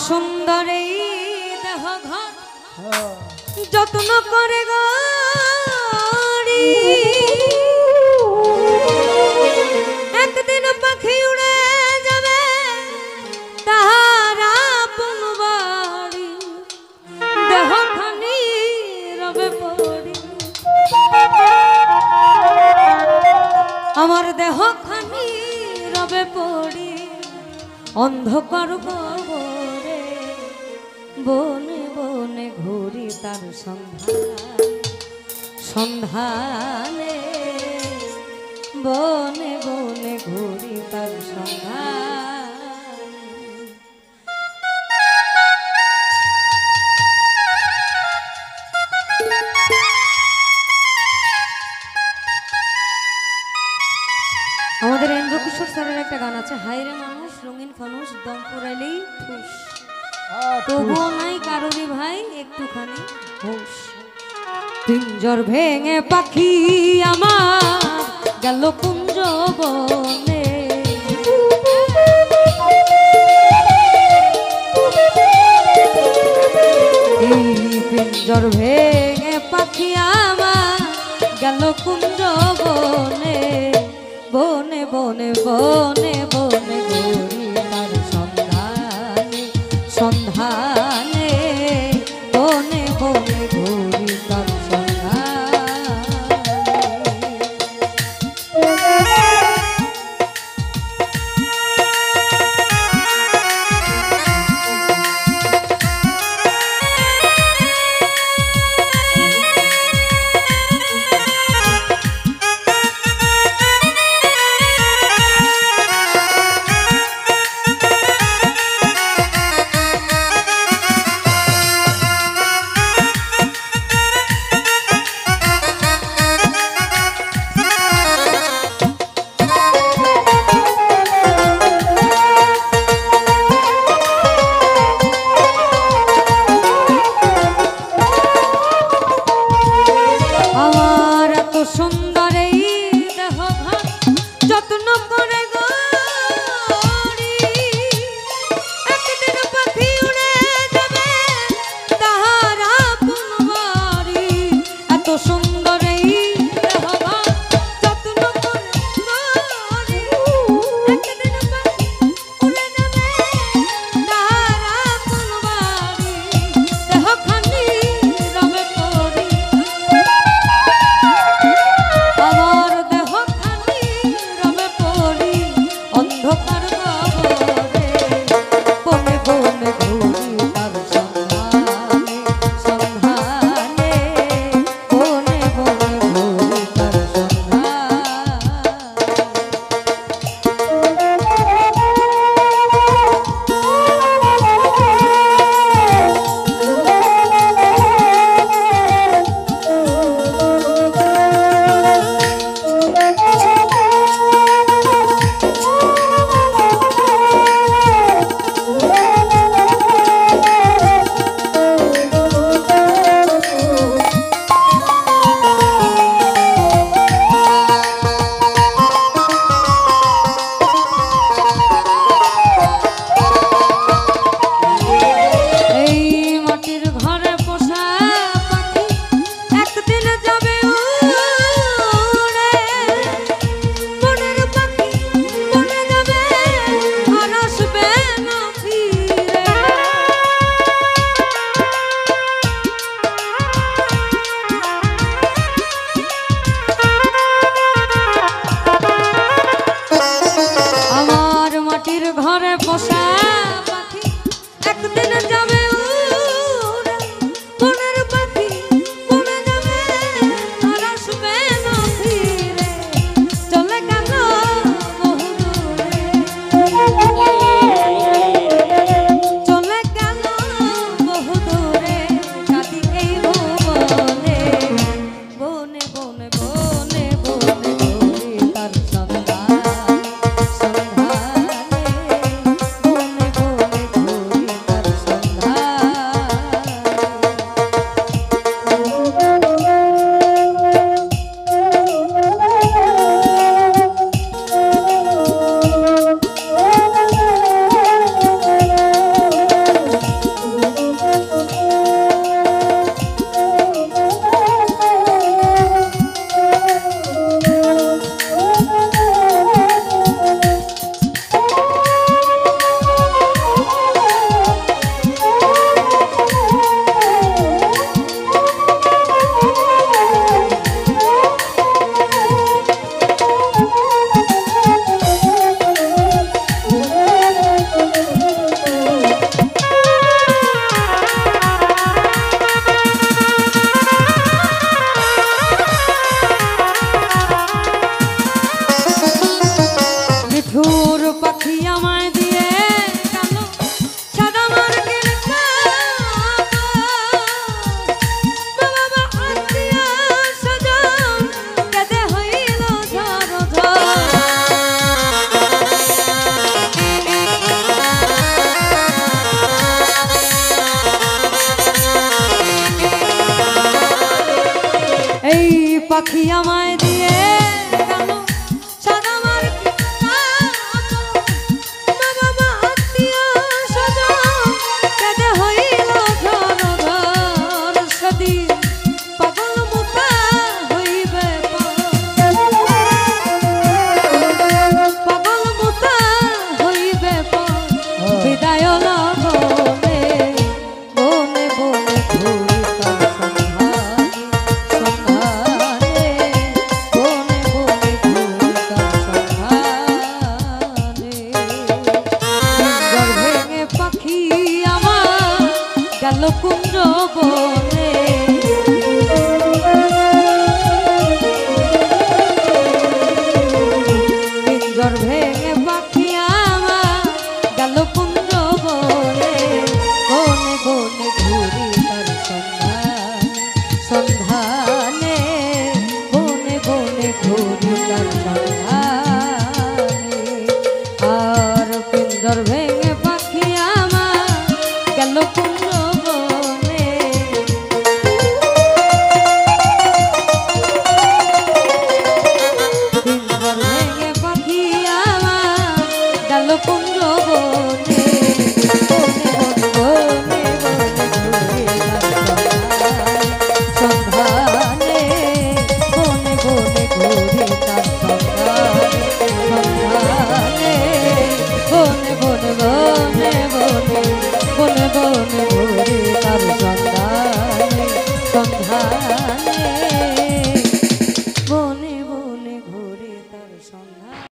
সুন্দর এই দেহ ঘর যত্ন করে গড়ি, একদিন পাখি উড়ে যাবে তাহার আপন বাড়ি, দেহখানি রবে পড়ি, আমার দেহখানি রবে পড়ি অন্ধকার গহ্বরে, বনে বনে ঘুরি তার সন্ধানে, বনে বনে ঘুরি তার সন্ধানে। আমাদের ইন্দ্রকিশোর স্যারের একটা গান আছে, হায়রে মানুষ রঙিন ফানুষ দম পুরাইলেই ঠুস, তবুও নাই কারোরই ভাই একটুখানি হুঁশ। পিঞ্জর ভেঙে পাখি আমার গেল কুঞ্জ বনে, এই পিঞ্জর ভেঙে পাখি আমার গেল কুঞ্জ বনে, বনে বনে বনে বনে ঘুরি তার সন্ধানে, সন্ধানে বনে বনে ঘুরি তার সন্ধানে। পাখি আমায় দিয়ে গেল সাদামার বাবা মা আত্মীয় স্বজন কেঁদে হইল ঘর ঘর সেদিন পাগল মুতা হইবে পাগল মুতা হইবে বিদায় লগনে বনে বনে ঘুরি তার সন্ধানে বনে বনে ঘুরি তার সন্ধানে পিঞ্জর ভেঙে পাখি আমার গেল কুঞ্জ বনে পিঞ্জর ভেঙে পাখি আমার গেল কুঞ্জ বনে বনে বনে ঘুরি তার সন্ধানে বনে বনে ঘুরি তার সন্ধানে আর পিঞ্জর ভেঙে পাখি আমার গেল কুঞ্জ বনে পিঞ্জর ভেঙে পাখি আমার গেল কুঞ্জ বনে বনে বনে ঘুরি তার সন্ধানে বনে বনে ঘুরি তার সন্ধানে বনে বনে বনে বনে বনে বনে ঘুরি তার সন্ধানে